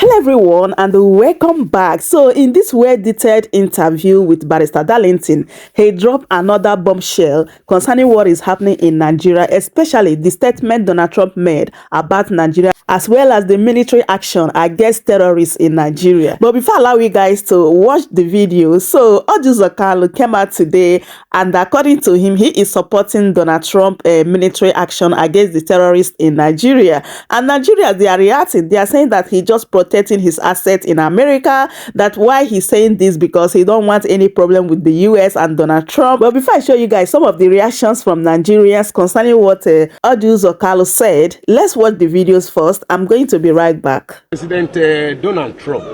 Hello everyone and welcome back. So in this well-detailed interview with Barrister Darlington, he dropped another bombshell concerning what is happening in Nigeria, especially the statement Donald Trump made about Nigeria as well as the military action against terrorists in Nigeria. But before I allow you guys to watch the video, so Orji Kalu came out today and according to him, he is supporting Donald Trump military action against the terrorists in Nigeria. And Nigeria, they are reacting. They are saying that he just protecting his assets in America. That's why he's saying this, because he don't want any problem with the US and Donald Trump. But before I show you guys some of the reactions from Nigerians concerning what Orji Kalu said, let's watch the videos first. I'm going to be right back. President Donald Trump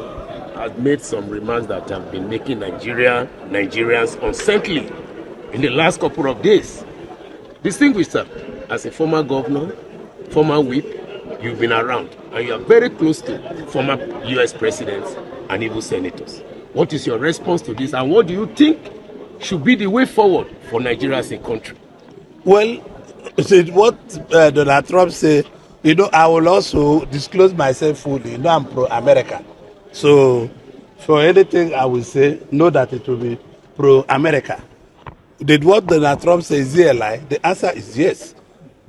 has made some remarks that have been making Nigerians unsettly in the last couple of days. Distinguished sir, as a former governor, former whip, you've been around and you are very close to former US presidents and even senators. What is your response to this, and what do you think should be the way forward for Nigeria as a country? Well, what Donald Trump said, I will also disclose myself fully. I'm pro-America. So for anything I will say, know that it will be pro-America. Did what Donald Trump say, is it a lie? The answer is yes.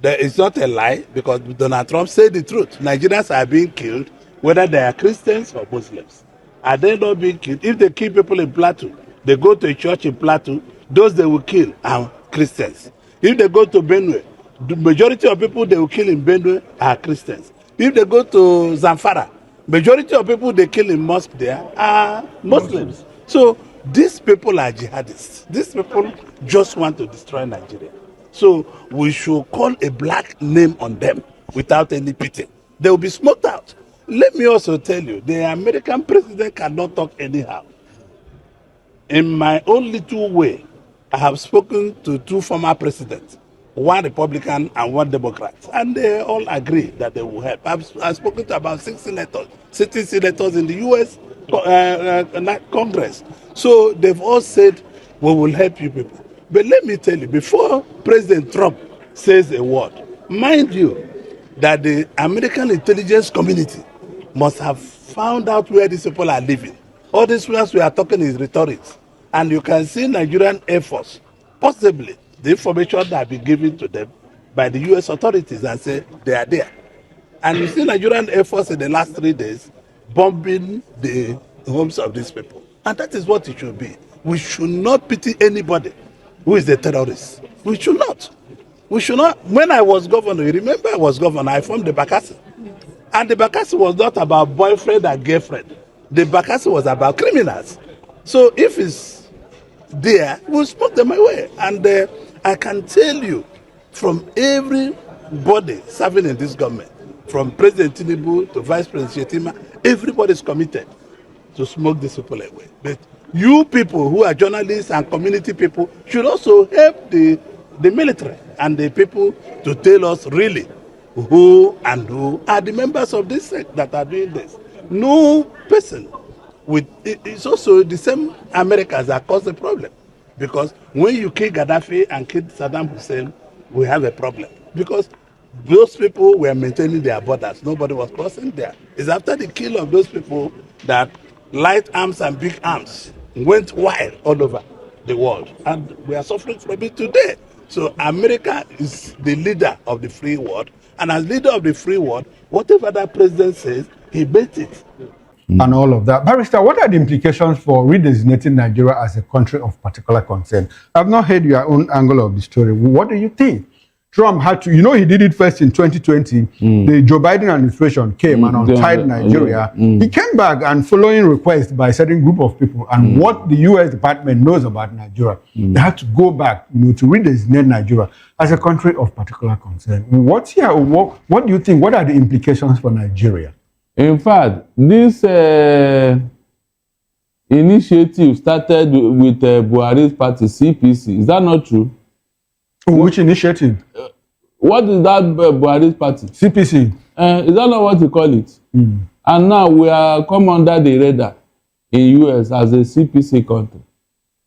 It's not a lie, because Donald Trump said the truth. Nigerians are being killed, whether they are Christians or Muslims. Are they not being killed? If they kill people in Plateau, they go to a church in Plateau, those they will kill are Christians. If they go to Benue, the majority of people they will kill in Benue are Christians. If they go to Zamfara, majority of people they kill in mosque there are Muslims. So these people are jihadists. These people just want to destroy Nigeria. So we should call a black name on them without any pity. They will be smoked out. Let me also tell you, the American president cannot talk anyhow. In my own little way, I have spoken to two former presidents, one Republican and one Democrat, and they all agree that they will help. I've spoken to about 6 senators, sitting senators in the U.S. Congress. So they've all said, we will help you people. But let me tell you, before President Trump says a word, mind you that the American intelligence community must have found out where these people are living. All these ones we are talking is rhetoric. And you can see Nigerian Air Force, possibly the information that have been given to them by the U.S. authorities, and say they are there. And you see Nigerian Air Force in the last 3 days bombing the homes of these people. And that is what it should be. We should not pity anybody who is a terrorist. We should not. We should not. When I was governor, you remember I was governor, I formed the Bakassi. And the Bakassi was not about boyfriend and girlfriend. The Bakassi was about criminals. So if it's there, we'll smoke them away. And I can tell you, from everybody serving in this government, from President Tinubu to Vice President Shetima, everybody is committed to smoke these people away. But you people who are journalists and community people should also help the military and the people to tell us really who are the members of this sect that are doing this. No person it's also the same Americans that caused the problem. Because when you kill Gaddafi and kill Saddam Hussein, we have a problem. Because those people were maintaining their borders. Nobody was crossing there. It's after the kill of those people that light arms and big arms went wild all over the world. And we are suffering from it today. So America is the leader of the free world. And as leader of the free world, whatever that president says, he meant it. And all of that. Barrister, what are the implications for redesignating Nigeria as a country of particular concern? I've not heard your own angle of the story. What do you think? Trump had to, he did it first in 2020. The Joe Biden administration came and untied Nigeria. He came back and following requests by a certain group of people and what the U.S. department knows about Nigeria, they had to go back to redesignate Nigeria as a country of particular concern. What do you think? What are the implications for Nigeria? In fact, this initiative started with Buhari's party, CPC. Is that not true? Which initiative? What is that Buhari's party? CPC. Is that not what you call it? And now we are come under the radar in US as a CPC country.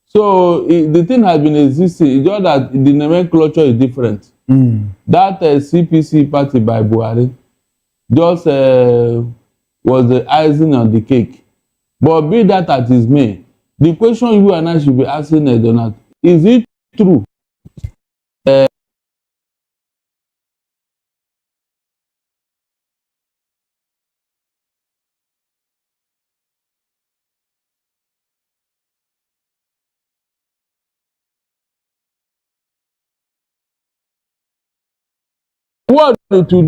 So the thing has been existing. It's just that the nomenclature is different. That CPC party by Buhari just was the icing on the cake. But be that as it may, the question you and I should be asking Donald, is it true? What to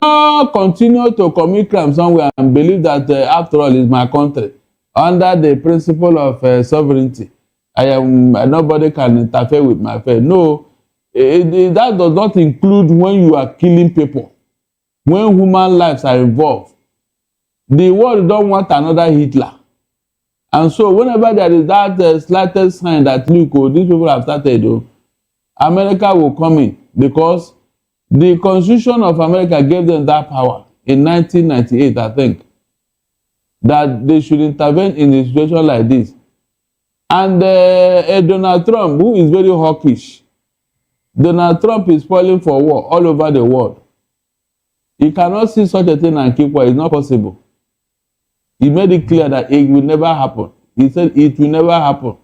not continue to commit crime somewhere and believe that after all is my country under the principle of sovereignty. Nobody can interfere with my affair. No, that does not include when you are killing people, when human lives are involved. The world don't want another Hitler. And so whenever there is that slightest sign that look, these people have started, America will come in, because the Constitution of America gave them that power in 1998, I think, that they should intervene in a situation like this. And Donald Trump, who is very hawkish, Donald Trump is spoiling for war all over the world. He cannot see such a thing and keep quiet. It's not possible. He made it clear that it will never happen. He said it will never happen.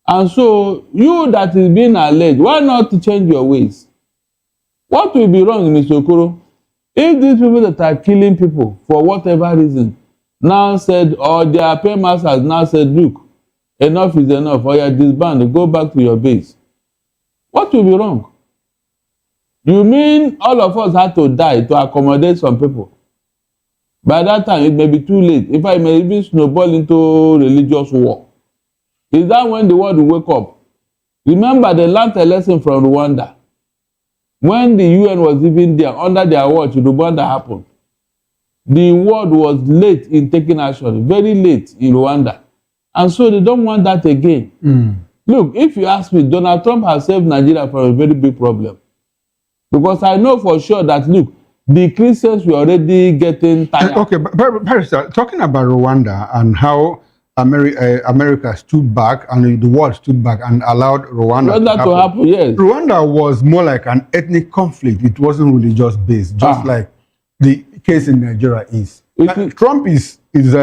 And so, you that is being alleged, why not change your ways? What will be wrong, Mr. Okoro, if these people that are killing people for whatever reason now said, or their paymasters now said, look, enough is enough, or you are disbanded, go back to your base. What will be wrong? You mean all of us had to die to accommodate some people? By that time, it may be too late. In fact, it may even snowball into religious war. Is that when the world will wake up? Remember, they learned a lesson from Rwanda. When the UN was even there, under their watch, Rwanda happened. The world was late in taking action, very late in Rwanda. And so they don't want that again. Look, if you ask me, Donald Trump has saved Nigeria from a very big problem. Because I know for sure that, look, the Christians were already getting tired. Okay, Barrister, talking about Rwanda and how America stood back and the world stood back and allowed Rwanda to happen. Yes. Rwanda was more like an ethnic conflict. It wasn't religious based, just like the case in Nigeria is. Trump is he's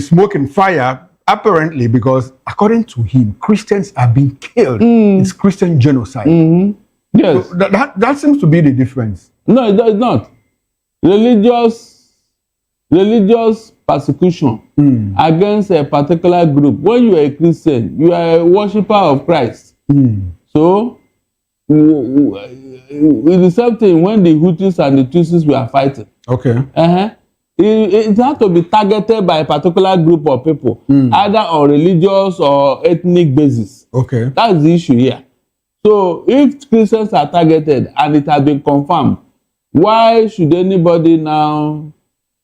smoking fire apparently because according to him, Christians are being killed. It's Christian genocide. Yes. So that seems to be the difference. No, it's not. Religious persecution against a particular group. When you are a Christian, you are a worshipper of Christ. So, it's the same thing when the Hutus and the Tutsis were fighting. Okay. It has to be targeted by a particular group of people, either on religious or ethnic basis. Okay. That's the issue here. So, if Christians are targeted and it has been confirmed, why should anybody now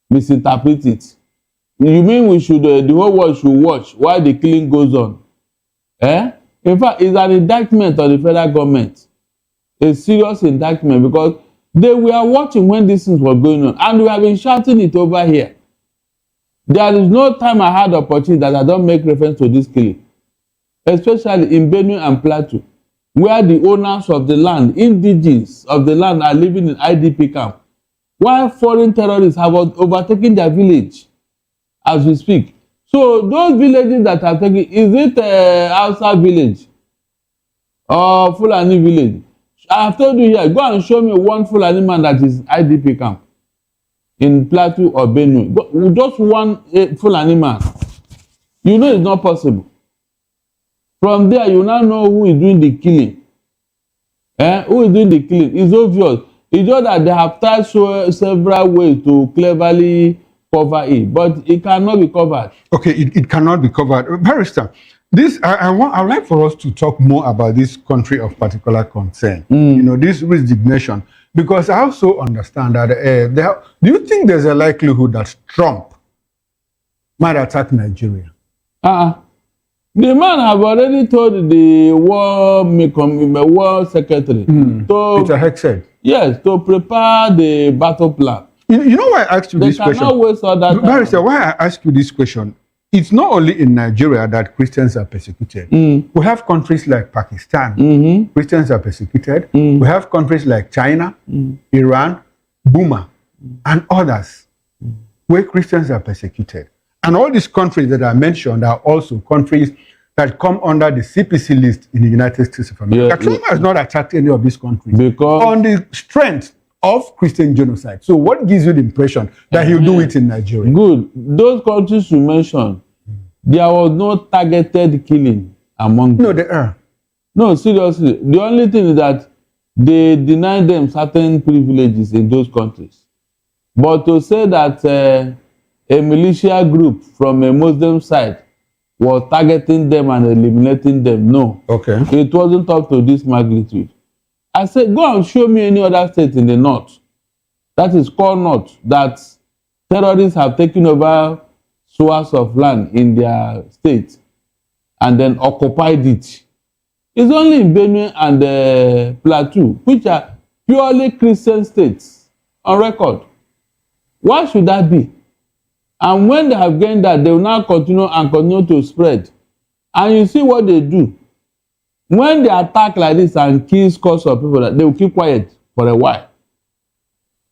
misinterpret it? You mean we should, the whole world should watch while the killing goes on? In fact, it's an indictment on the federal government. A serious indictment, because they were watching when these things were going on, and we have been shouting it over here. There is no time I had opportunity that I don't make reference to this killing, especially in Benue and Plateau, where the owners of the land, indigenes of the land, are living in IDP camp, while foreign terrorists have overtaken their village as we speak. So those villages that are taken, is it Hausa village or Fulani village? I have told you here, go and show me one Fulani man that is IDP camp in Plateau or Benue. Just one Fulani man. You know it's not possible. From there, you now know who is doing the killing. Who is doing the killing? It's obvious. It's just that they have tried several ways to cleverly cover it, but it cannot be covered. Okay, it cannot be covered. Barrister, I'd like for us to talk more about this country of particular concern. This resignation, because I also understand that. Do you think there's a likelihood that Trump might attack Nigeria? The man have already told the war secretary to Peter Hegseth. Yes, to prepare the battle plan. You know why I asked you this question? They cannot waste all that time. Barrister, why I ask you this question? It's not only in Nigeria that Christians are persecuted. We have countries like Pakistan. Christians are persecuted. We have countries like China, Iran, Burma. and others where Christians are persecuted. And all these countries that I mentioned are also countries that come under the CPC list in the United States of America. Trump has not attacked any of these countries because on the strength of Christian genocide. So what gives you the impression that he'll do it in Nigeria? Good. Those countries you mentioned, there was no targeted killing among them. No, there are. No, seriously. The only thing is that they deny them certain privileges in those countries. But to say that a militia group from a Muslim side was targeting them and eliminating them, no. Okay. It wasn't up to this magnitude. I said, go and show me any other state in the north, that is called north, that terrorists have taken over swaths of land in their state and then occupied it. It's only in Benue and Plateau, which are purely Christian states on record. Why should that be? And when they have gained that, they will now continue to spread. And you see what they do. When they attack like this and kill scores of people, they will keep quiet for a while.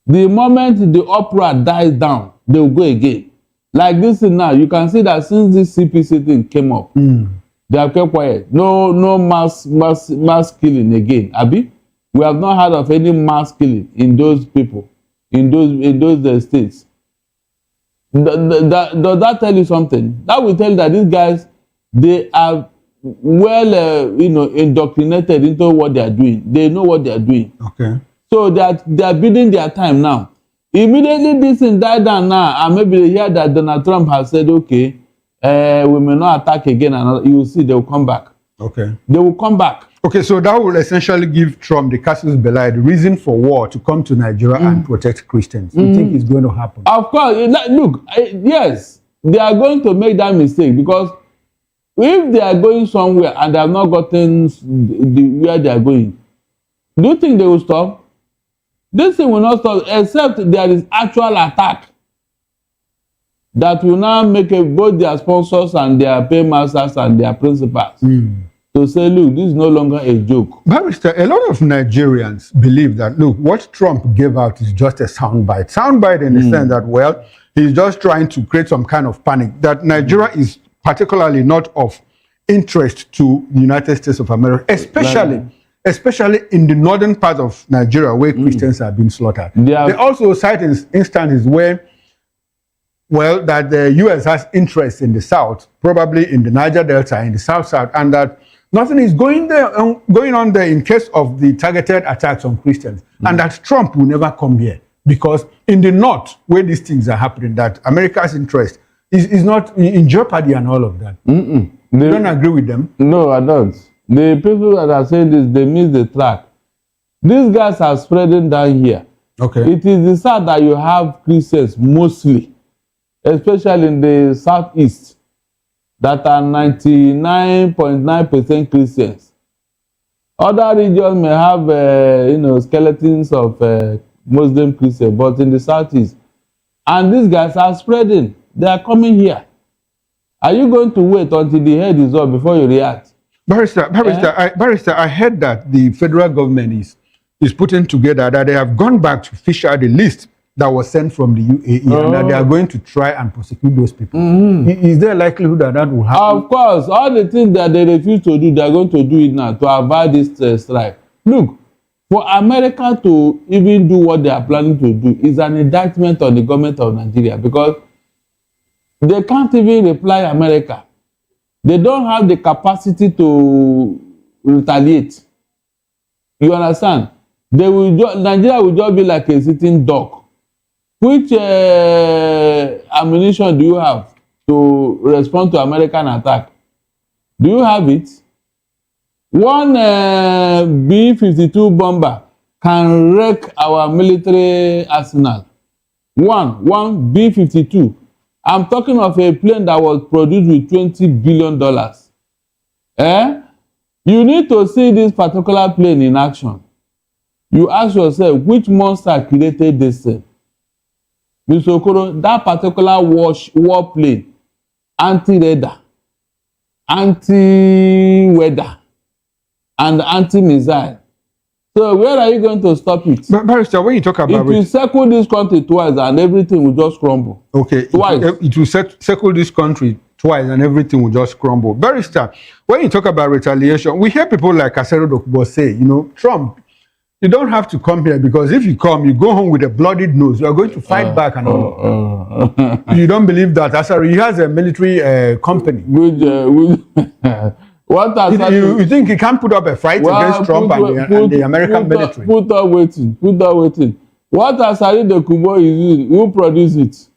The moment the uproar dies down, they will go again. Like this thing now, you can see that since this CPC thing came up, they have kept quiet. No mass killing again. Abi, we have not heard of any mass killing in those people, in those states. Does that tell you something? That will tell you that these guys, they are well, indoctrinated into what they are doing. They know what they are doing. Okay. So they are bidding their time now. Immediately this thing died down now, and maybe they hear that Donald Trump has said, okay, we may not attack again, and you will see they will come back. Okay. They will come back. Okay, so that will essentially give Trump the casus belli, the reason for war, to come to Nigeria and protect Christians. You think it's going to happen? Of course. Look, yes, they are going to make that mistake, because if they are going somewhere and they have not gotten where they are going, do you think they will stop? This thing will not stop, except there is actual attack that will now make both their sponsors and their paymasters and their principals to say, look, this is no longer a joke. Barrister, a lot of Nigerians believe that, look, what Trump gave out is just a soundbite. Soundbite in the sense that, well, he's just trying to create some kind of panic, that Nigeria is particularly not of interest to the United States of America, especially in the northern part of Nigeria where Christians are being slaughtered. They also cite instances where, well, that the U.S. has interest in the south, probably in the Niger Delta, in the south, and that nothing is going on there in case of the targeted attacks on Christians, and that Trump will never come here, because in the north, where these things are happening, that America's interest is not in jeopardy and all of that. You don't agree with them? No, I don't. The people that are saying this, they miss the track. These guys are spreading down here. Okay. It is the south that you have Christians mostly, especially in the southeast, that are 99.9% Christians. Other regions may have, skeletons of Muslim Christians, but in the southeast, and these guys are spreading. They are coming here. Are you going to wait until the head is up before you react? Barrister, I heard that the federal government is putting together that they have gone back to fish out the list that was sent from the UAE and that they are going to try and prosecute those people. Is there a likelihood that that will happen? Of course. All the things that they refuse to do, they are going to do it now to avoid this strike. Look, for America to even do what they are planning to do is an indictment on the government of Nigeria, because they can't even reply America. They don't have the capacity to retaliate. You understand? Nigeria will just be like a sitting duck. Which ammunition do you have to respond to American attack? Do you have it? One B-52 bomber can wreck our military arsenal. One B-52. I'm talking of a plane that was produced with $20 billion. You need to see this particular plane in action. You ask yourself, which monster created this thing? Mr. Okoro, that particular war plane, anti-radar, anti-weather, and anti-missile. So where are you going to stop it? But Barrister, when you talk about it will circle this country twice and everything will just crumble. Okay, twice. It will circle this country twice and everything will just crumble. Barrister, when you talk about retaliation, we hear people like Asero Dokubo say, you know, Trump, you don't have to come here because if you come, you go home with a bloodied nose. You are going to fight back and all. You don't believe that Asero, he has a military company. You think he can't put up a fight against Trump and the American military? Put up waiting. What Asari Dokubo is using, who produced it?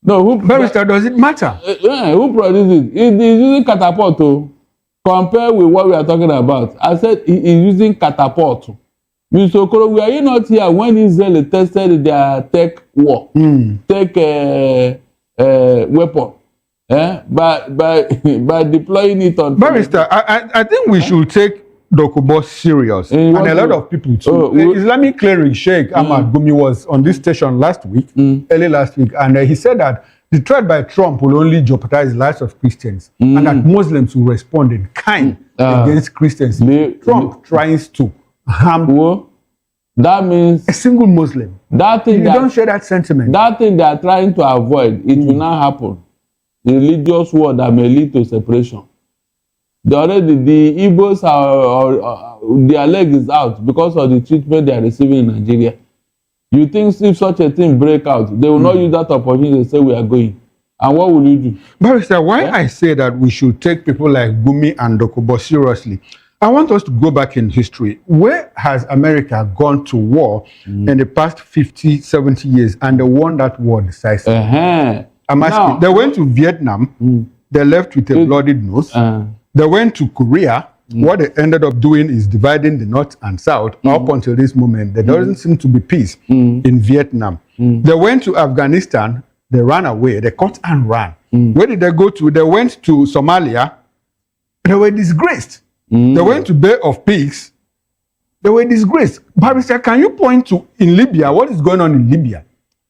No, Barrister, does it matter? Who produced it? He is using catapult to compare with what we are talking about. I said he is using catapult. Mr. Okoro, were you not here when Israel tested their tech war, tech weapon? By deploying it on Barrister, I think we should take Dokubo serious, and a lot of people too. Islamic cleric Sheikh Ahmad Gumi was on this station early last week, and he said that the threat by Trump will only jeopardize the lives of Christians, and that Muslims will respond in kind against Christians. Trump tries to harm that means a single Muslim. That thing you don't share that sentiment. That thing they are trying to avoid, it will not happen. The religious war that may lead to separation. The Igbos their leg is out because of the treatment they are receiving in Nigeria. You think if such a thing break out, they will not use that opportunity to say we are going. And what will you do? Barrister, why I say that we should take people like Gumi and Dokubo seriously, I want us to go back in history. Where has America gone to war in the past 50, 70 years and they won that war decisively? I'm asking. They went to Vietnam. They left with a bloodied nose. They went to Korea. What they ended up doing is dividing the North and South. Up until this moment, there doesn't seem to be peace in Vietnam. They went to Afghanistan. They ran away. They cut and ran. Where did they go to? They went to Somalia. They were disgraced. They went to Bay of Pigs. They were disgraced. Barrister, can you point to in Libya? What is going on in Libya?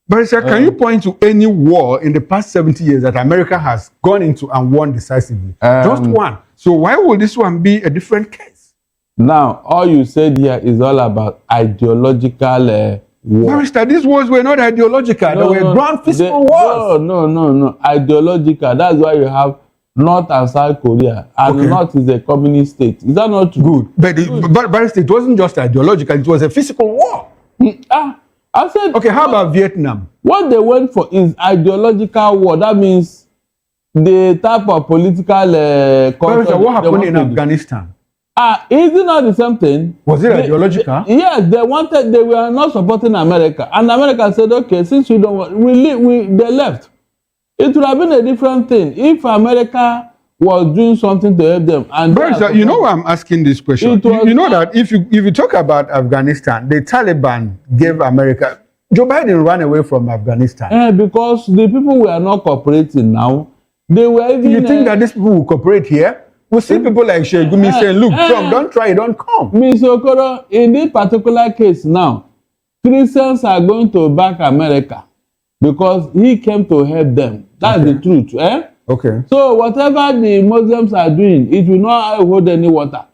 Barrister, can you point to any war in the past 70 years that America has gone into and won decisively? Just one. So why will this one be a different case? Now, all you said here is all about ideological war. Barrister, these wars were not ideological. They were ground physical wars. No. Ideological. That's why you have North and South Korea. And North is a communist state. Is that not true? Good. But Barrister, it wasn't just ideological. It was a physical war. I said, okay, how about Vietnam? What they went for is ideological war. That means the type of political culture. What happened in Afghanistan? Is it not the same thing? Was it ideological? Yes, they were not supporting America. And America said, okay, since we don't want, they left. It would have been a different thing if America was doing something to help them. And you know why I'm asking this question? You know that if you talk about Afghanistan, the Taliban gave America. Joe Biden ran away from Afghanistan. Because the people were not cooperating now. They were even. You think that these people will cooperate here? We see people like Sheikh Gumi saying, look, Trump, don't try, don't come. Mr. Okoro, in this particular case now, Christians are going to back America because he came to help them. That's the truth. Okay. So whatever the Muslims are doing, it will not hold any water.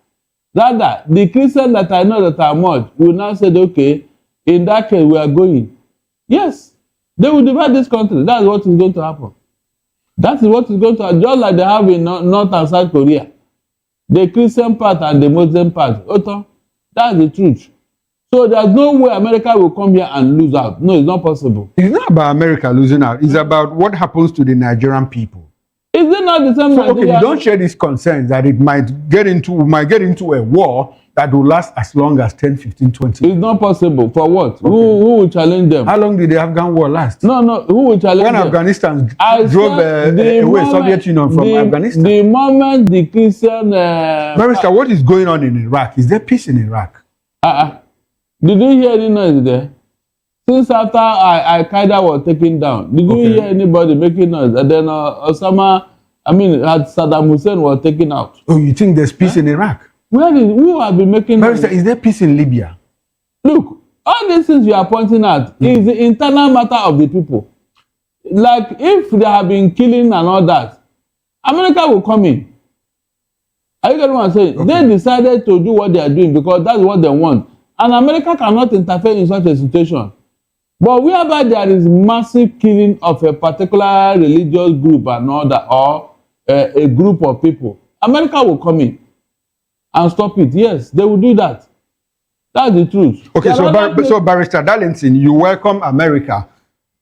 Rather, the Christians that I know that are much will now say, okay, in that case, we are going. Yes, they will divide this country. That's what is going to happen. That is what is going to happen. Just like they have in North and South Korea. The Christian part and the Muslim part. That's the truth. So there's no way America will come here and lose out. No, it's not possible. It's not about America losing out. It's about what happens to the Nigerian people. Is it not the same? So, okay, you don't share these concerns that it might get into a war that will last as long as 10, 15, 20. It's not possible. For what? Okay. Who will challenge them? How long did the Afghan war last? No. Who will challenge them? When Afghanistan drove away Soviet Union from Afghanistan. The moment the Christian... Barrister, what is going on in Iraq? Is there peace in Iraq? Did you hear any noise there? Since after Al-Qaeda was taken down, did you hear anybody making noise? And then Saddam Hussein was taken out. Oh, you think there's peace in Iraq? Who have been making noise? Barrister, is there peace in Libya? Look, all these things you are pointing at is the internal matter of the people. Like, if they have been killing and all that, America will come in. Are you getting what I'm saying? They decided to do what they are doing because that's what they want. And America cannot interfere in such a situation. But whereby there is massive killing of a particular religious group and other, or a group of people, America will come in and stop it. Yes, they will do that. That's the truth. Okay, so Barrister Darlington, you welcome America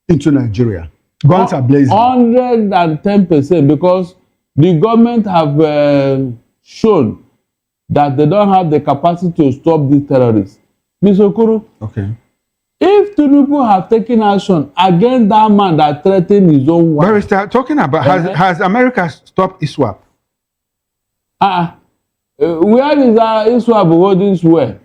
into Nigeria. Guns are blazing. 110%, because the government have shown that they don't have the capacity to stop these terrorists. Ms. Okoro, okay. If Tinubu have taken action against that man that threatened his own wife. Barrister, talking about, has America stopped ISWAP? Where is ISWAP holding swear?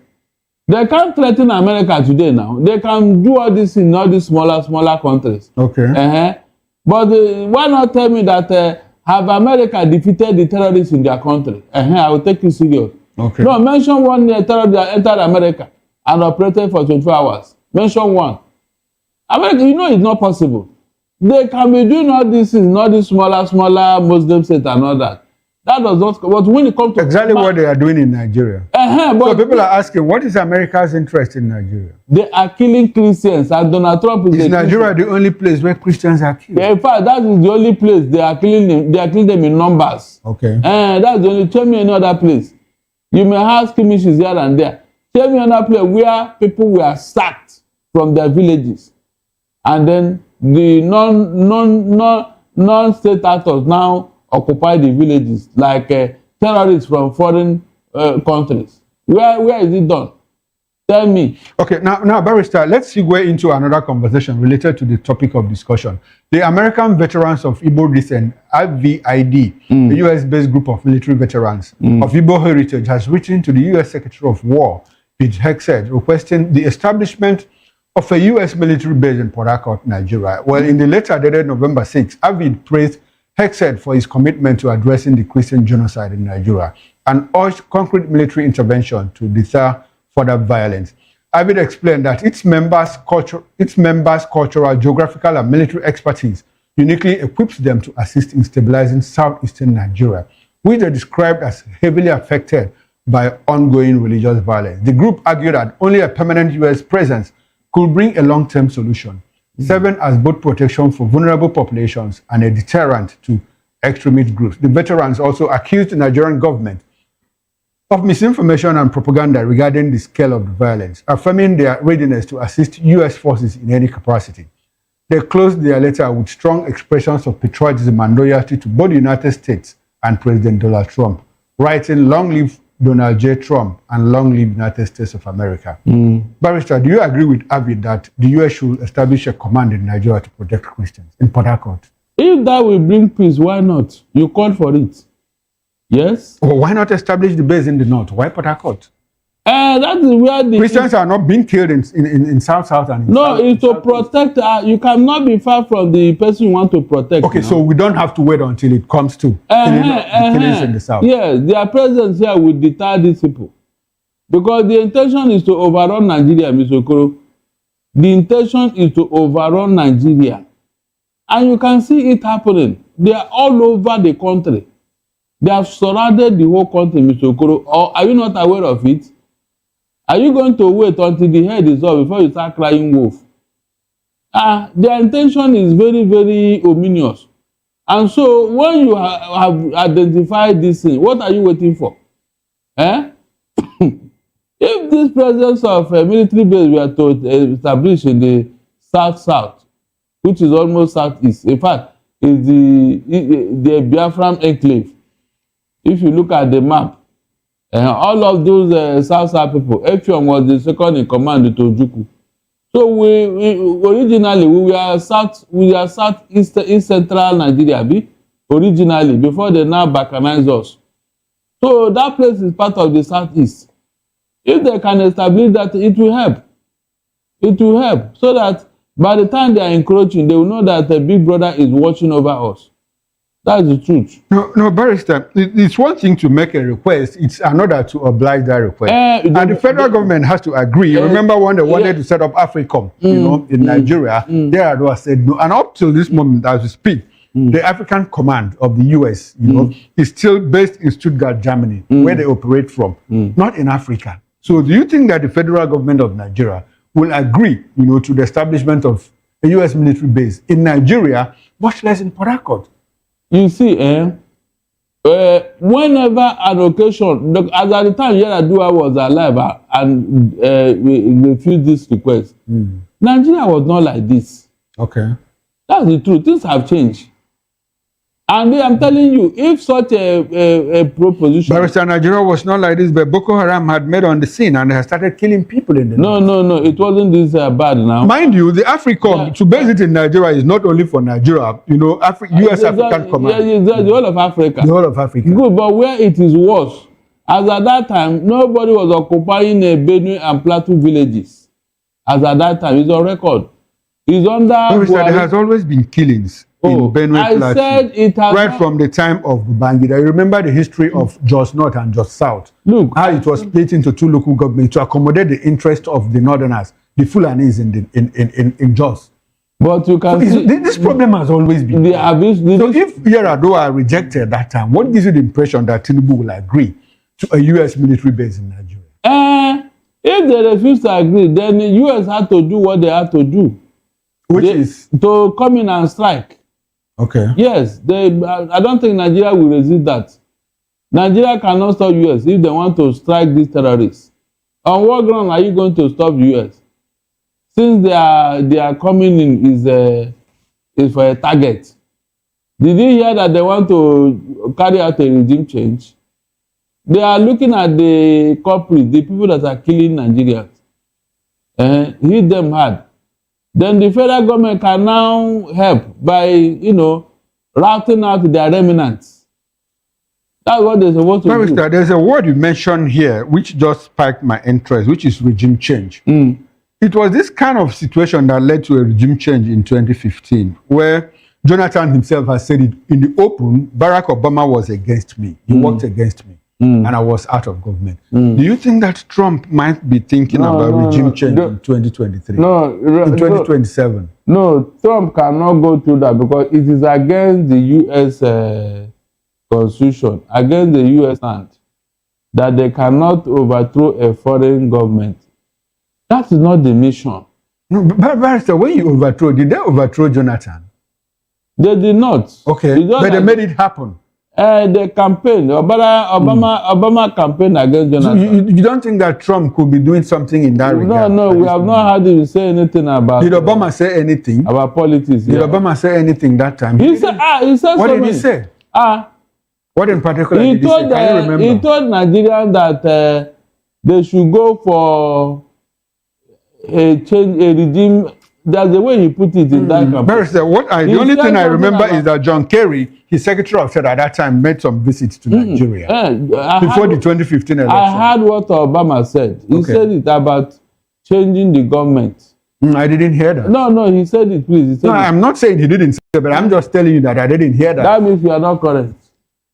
They can't threaten America today now. They can do all this in all these smaller countries. Okay. But why not tell me that have America defeated the terrorists in their country? I will take you serious. Okay. No, mention one terrorist that entered America and operated for 24 hours. Mention one. America, you know it's not possible. They can be doing all this in all these smaller Muslim states and all that. That does not. But when it comes to exactly what they are doing in Nigeria. So people are asking, what is America's interest in Nigeria? They are killing Christians, and Donald Trump is Nigeria the only place where Christians are killed? Yeah, in fact, that is the only place they are killing them. They are killing them in numbers. Okay. That's the only. Tell me any other place. You may have skirmishes here and there. Tell me another place where people were sacked from their villages, and then the non-state actors now occupy the villages like terrorists from foreign countries. Where is it done? Tell me. Okay, now, Barrister, let's segue into another conversation related to the topic of discussion. The American Veterans of Igbo Descent, AVID, a US-based group of military veterans of Igbo heritage, has written to the US Secretary of War, Pete Hegseth, requesting the establishment of a US military base in Port Harcourt, Nigeria. Well, in the letter dated November 6, AVID praised Hegseth for his commitment to addressing the Christian genocide in Nigeria and urged concrete military intervention to deter further violence. AVID explained that its members' cultural, geographical, and military expertise uniquely equips them to assist in stabilizing southeastern Nigeria, which they described as heavily affected by ongoing religious violence. The group argued that only a permanent US presence could bring a long-term solution, serving as both protection for vulnerable populations and a deterrent to extremist groups. The veterans also accused the Nigerian government of misinformation and propaganda regarding the scale of the violence, affirming their readiness to assist US forces in any capacity. They closed their letter with strong expressions of patriotism and loyalty to both the United States and President Donald Trump, writing, "Long live Donald J. Trump and long live United States of America." Barrister, do you agree with AVID that the US should establish a command in Nigeria to protect Christians in Port Harcourt? If that will bring peace, why not? You call for it. Yes? Well, why not establish the base in the north? Why Port Harcourt? That is where the Christians are not being killed in South and in no, South, it's to protect. You cannot be far from the person you want to protect. Okay, so we don't have to wait until it comes to killings in the South. Yes, their presence here will deter these people. Because the intention is to overrun Nigeria, Mr. Okoro. The intention is to overrun Nigeria. And you can see it happening. They are all over the country. They have surrounded the whole country, Mr. Okoro. Or are you not aware of it? Are you going to wait until the head is off before you start crying wolf? Their intention is very, very ominous. And so when you have identified this thing, what are you waiting for? If this presence of a military base were to establish in the south, which is almost southeast, in fact, is the Biafran enclave. If you look at the map, all of those south people, Efiong was the second in command to Ojukwu. So we originally we are southeast central Nigeria, originally before they now balkanize us. So that place is part of the southeast. If they can establish that, it will help. It will help so that by the time they are encroaching, they will know that the big brother is watching over us. That's the truth. No, Barrister, it's one thing to make a request, it's another to oblige that request. And the federal government has to agree. Remember when they wanted to set up AFRICOM, in Nigeria, Yar'Adua said no. And up till this moment, as we speak, the African Command of the US, is still based in Stuttgart, Germany, where they operate from, not in Africa. So do you think that the federal government of Nigeria will agree, to the establishment of a U.S. military base in Nigeria, much less in Port Harcourt? You see, whenever an occasion, as at the time Yar'Adua was alive and we refused this request, Nigeria was not like this. Okay. That's the truth. Things have changed. And I'm telling you, if such a proposition... Barrister, Nigeria was not like this, but Boko Haram had made on the scene and has started killing people in the north. No, it wasn't this bad now. Mind you, the AFRICOM, to base it in Nigeria is not only for Nigeria, US African Command. Yeah, the whole of Africa. The whole of Africa. Good, but where it is worse, as at that time, nobody was occupying Benue and Plateau villages. As at that time, it's on record. It's under... There has always been killings. In Benue Plateau, said it has right from the time of Babangida. I remember the history of Jos North and Jos South. Look, how it was split into two local governments to accommodate the interest of the Northerners, the Fulanis in Jos. But you can see this problem has always been. So if Yar'Adua rejected that time, what gives you the impression that Tinubu will agree to a U.S. military base in Nigeria? If they refuse to agree, then the U.S. had to do what they had to do. Which is? To come in and strike. Okay. Yes, I don't think Nigeria will resist that. Nigeria cannot stop US if they want to strike these terrorists. On what ground are you going to stop US? Since they are coming in is for a target. Did you hear that they want to carry out a regime change? They are looking at the culprits, the people that are killing Nigerians. Hit them hard. Then the federal government can now help by, routing out their remnants. That's what they're supposed to do. There's a word you mentioned here which just sparked my interest, which is regime change. It was this kind of situation that led to a regime change in 2015, where Jonathan himself has said it in the open, Barack Obama was against me. He worked against me. And I was out of government. Do you think that Trump might be thinking about regime change in 2023? In 2027? No, Trump cannot go through that because it is against the U.S. Constitution, against the U.S. stand, that they cannot overthrow a foreign government. That is not the mission. No, but when you overthrow, did they overthrow Jonathan? They did not. Okay, but they made it happen. The campaign, Obama campaign against Jonathan. So you don't think that Trump could be doing something in that regard? No, we have not heard him say anything about... Did Obama say anything? About politics, Did Obama say anything that time? He said what did he say? What in particular did he say? Can you remember? He told Nigerians that they should go for a regime. That's the way he put it in that campaign. The only thing I remember is that John Kerry, his Secretary of State at that time, made some visits to Nigeria before the 2015 election. I heard what Obama said. He said it about changing the government. I didn't hear that. No, he said it, please. He said I'm not saying he didn't say it, but I'm just telling you that I didn't hear that. That means you are not correct.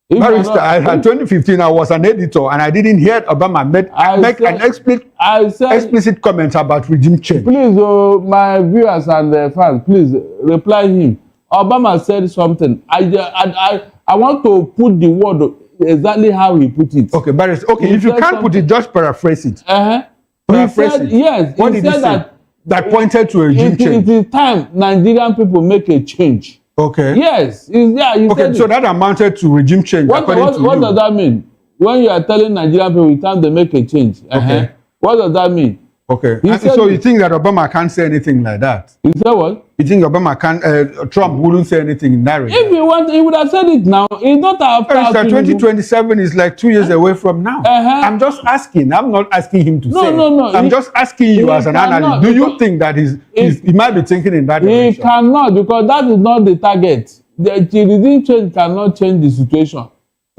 In 2015, I was an editor and I didn't hear Obama make an explicit comment about regime change. Please, my viewers and fans, please reply him. Obama said something. I want to put the word exactly how he put it. Okay, but if you can't put it, just paraphrase it. Paraphrase it. Yes. What did he say? That pointed to a regime change. It is time Nigerian people make a change. Okay. Yes. Okay, so that amounted to regime change. What does that mean? When you are telling Nigerian people it's time they make a change. Okay. What does that mean? Okay. So you think that Obama can't say anything like that? He said what? You think Obama Trump wouldn't say anything in that regard? If he would have said it now. It's not after 2027 is like 2 years away from now. I'm just asking. I'm not asking him to say. No. I'm just asking you as an analyst. Do you think that he might be thinking in that direction? He cannot, because that is not the target. The regime change cannot change the situation.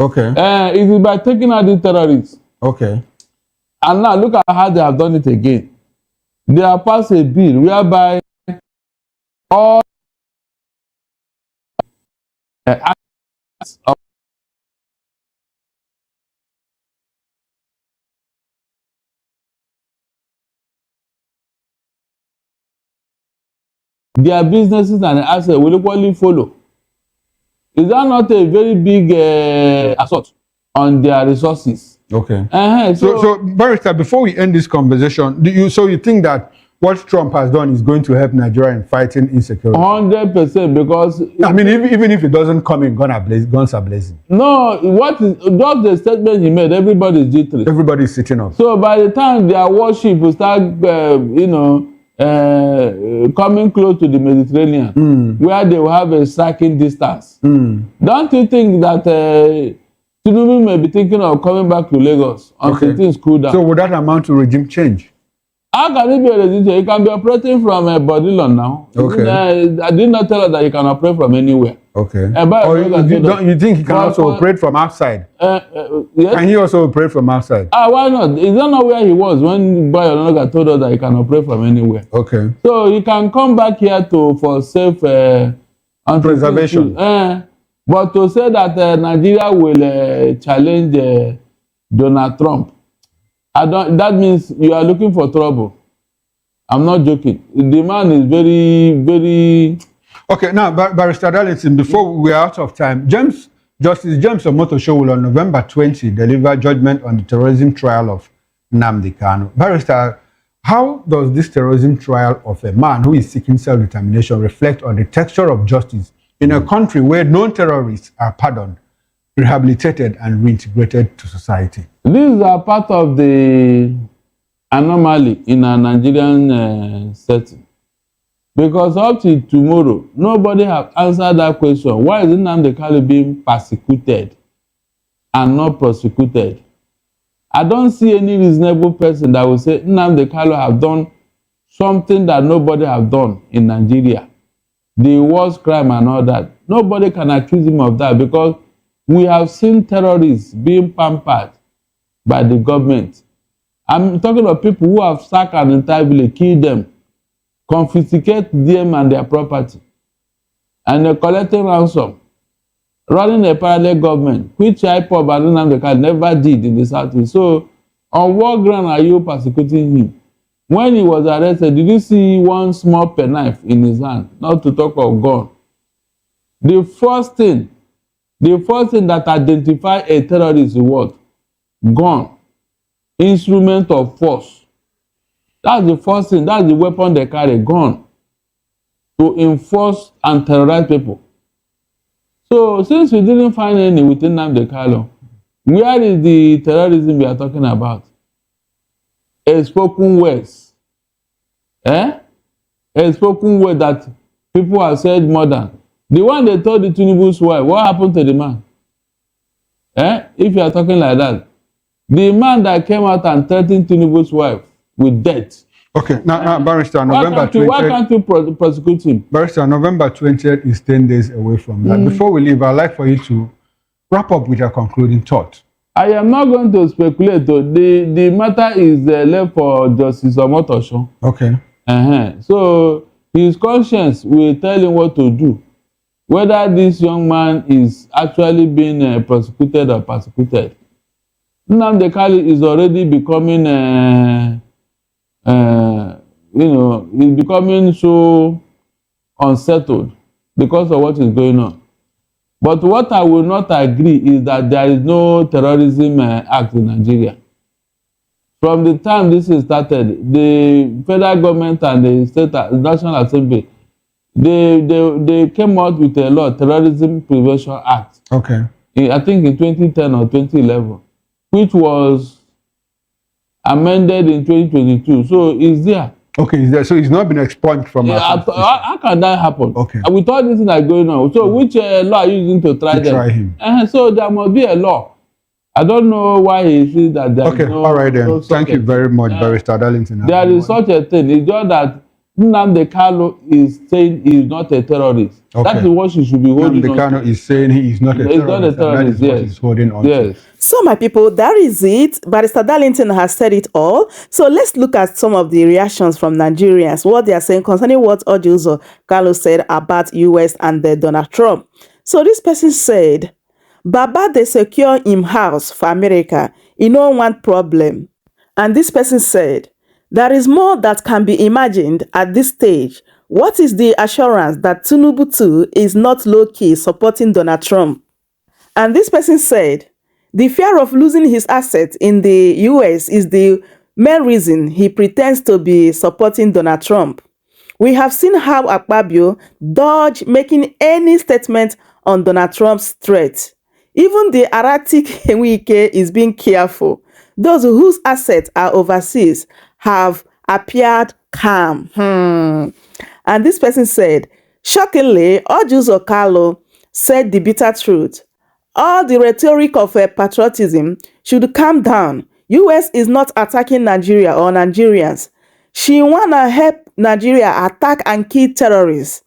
Okay. It is by taking out the terrorists. Okay. And now look at how they have done it again. They have passed a bill whereby all acts of their businesses and assets will equally follow. Is that not a very big assault on their resources? Okay. Uh-huh. So, Barrister, before we end this conversation, you think that what Trump has done is going to help Nigeria in fighting insecurity? 100%, because I mean, even if it doesn't come in, guns are blazing. no, what is just the statement he made? Everybody is jittery. Everybody is sitting up. So by the time their warship will start, coming close to the Mediterranean, where they will have a striking distance, don't you think that Tinubu may be thinking of coming back to Lagos until things cool down? So would that amount to regime change? How can it be a resistance? You can be operating from Bodilon now. Okay. I did not tell us that you can operate from anywhere. Okay. Or you think he can also operate from outside? Yes? Can he also operate from outside? Why not? Is that not where he was when Bayonoga told us that he can operate from anywhere? Okay. So he can come back here for safe preservation. But to say that Nigeria will challenge Donald Trump, that means you are looking for trouble. I'm not joking. The man is very, very... Okay, now, Barrister Darlington, before we are out of time, Justice James Omotosho will on November 20 deliver judgment on the terrorism trial of Nnamdi Kanu. Barrister, how does this terrorism trial of a man who is seeking self-determination reflect on the texture of justice in a country where non-terrorists are pardoned, rehabilitated, and reintegrated to society? These are part of the anomaly in a Nigerian setting. Because up to tomorrow, nobody have answered that question. Why is Nnamdi Kalu being persecuted and not prosecuted? I don't see any reasonable person that will say Nnamdi Kalu have done something that nobody have done in Nigeria. The worst crime and all that. Nobody can accuse him of that because we have seen terrorists being pampered by the government. I'm talking of people who have sacked an entire village, killed them, confiscate them and their property, and they're collecting ransom, running a parallel government, which IPOB and Nnamdi Kalu never did in the Southeast. So, on what ground are you persecuting him? When he was arrested, did you see one small penknife in his hand? Not to talk of gun. The first thing that identifies a terrorist is what? Gun. Instrument of force. That's the first thing. That's the weapon they carry, gun, to enforce and terrorize people. So, since we didn't find any within Nnamdi Kalu, where is the terrorism we are talking about? A spoken words. A spoken word that people have said more than. The one they told the Tinubu's wife, what happened to the man? If you are talking like that. The man that came out and threatened Tinubu's wife with death. Okay, now Barrister, November 20th. Why can't you prosecute him? Barrister, November 20th is 10 days away from that. Before we leave, I'd like for you to wrap up with your concluding thought. I am not going to speculate. The matter is left for Justice Omotosho. Okay. So his conscience will tell him what to do. Whether this young man is actually being prosecuted or persecuted. Nnamdi Kalu is already becoming, he's becoming so unsettled because of what is going on. But what I will not agree is that there is no terrorism act in Nigeria. From the time this is started, the federal government and the state National Assembly, they came out with a law, Terrorism Prevention Act. Okay. I think in 2010 or 2011, which was amended in 2022. So it's there. Okay, it's there. So it's not been expunged from us. How can that happen? Okay. And with all this thing that is going on, so which law are you using to try them? Try him. So there must be a law. I don't know why he says that there is no... All right then. Thank you very much, Barrister Darlington. There is such a thing. It's just that Nnamdi Kalu is saying he is not a terrorist. Okay. That is what she should be holding on to. Nnamdi Kalu is saying he is not a terrorist. Not a terrorist, that is what he's holding on to. So, my people, that is it. Barrister Darlington has said it all. So, let's look at some of the reactions from Nigerians, what they are saying concerning what Orji Kalu said about US and Donald Trump. So, this person said, Baba, they secure him house for America. He no want problem. And this person said, there is more that can be imagined at this stage. What is the assurance that Tinubu too is not low-key supporting Donald Trump? And this person said, The fear of losing his assets in the US is the main reason he pretends to be supporting Donald Trump. We have seen how Akpabio dodged making any statement on Donald Trump's threat. Even the erratic Enrique is being careful. Those whose assets are overseas have appeared calm. And this person said, shockingly, Orji Kalu said the bitter truth. All the rhetoric of patriotism should calm down. US is not attacking Nigeria or Nigerians. She wanna help Nigeria attack and kill terrorists.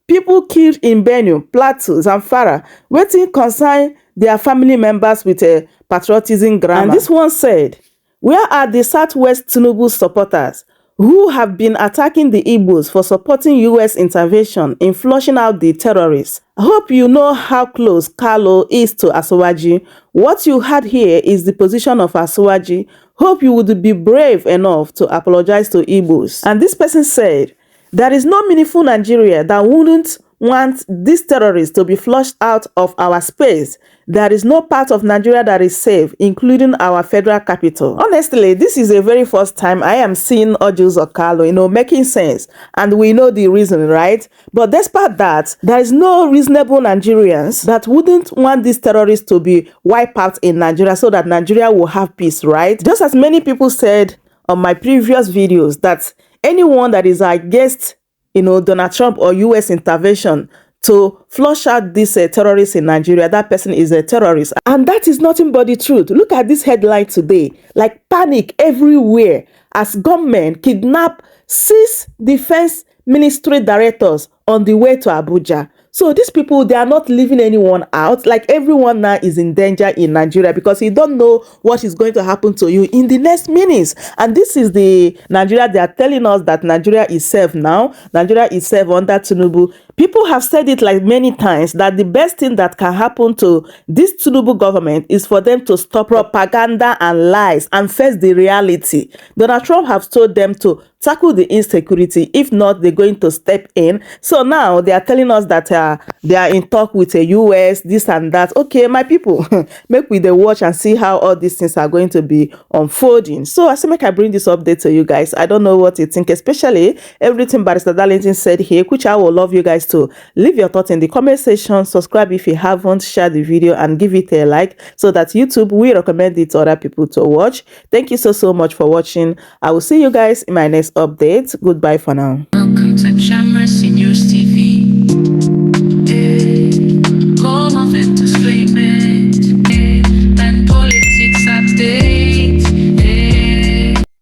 People killed in Benue, Plateau, Zamfara, waiting concern their family members with a patriotism grammar. And this one said, where are the Southwest Tinubu supporters who have been attacking the Igbos for supporting US intervention in flushing out the terrorists? I hope you know how close Kalu is to Asuwaji. What you had here is the position of Asuwaji. Hope you would be brave enough to apologize to Igbos. And this person said, there is no meaningful Nigeria that wouldn't want these terrorists to be flushed out of our space. There is no part of Nigeria that is safe, including our federal capital. Honestly, this is the very first time I am seeing Orji Kalu, making sense. And we know the reason, right? But despite that, there is no reasonable Nigerians that wouldn't want these terrorists to be wiped out in Nigeria so that Nigeria will have peace, right? Just as many people said on my previous videos that anyone that is against Donald Trump or US intervention to flush out these terrorists in Nigeria, that person is a terrorist. And that is nothing but the truth. Look at this headline today. Like panic everywhere as government kidnap 6 defense ministry directors on the way to Abuja. So these people, they are not leaving anyone out. Like everyone now is in danger in Nigeria because you don't know what is going to happen to you in the next minutes. And this is the Nigeria they are telling us that Nigeria is safe now. Nigeria is safe under Tinubu. People have said it like many times that the best thing that can happen to this Tinubu government is for them to stop propaganda and lies and face the reality. Donald Trump has told them to tackle the insecurity. If not, they're going to step in. So now they are telling us that they are in talk with the US, this and that. Okay, my people, make we the watch and see how all these things are going to be unfolding. So I say make I bring this update to you guys. I don't know what you think, especially everything Barrister Darlington said here, which I will love you guys to leave your thoughts in the comment section. Subscribe if you haven't, share the video and give it a like so that YouTube will recommend it to other people to watch. Thank you so much for watching. I will see you guys in my next update. Goodbye for now. Welcome to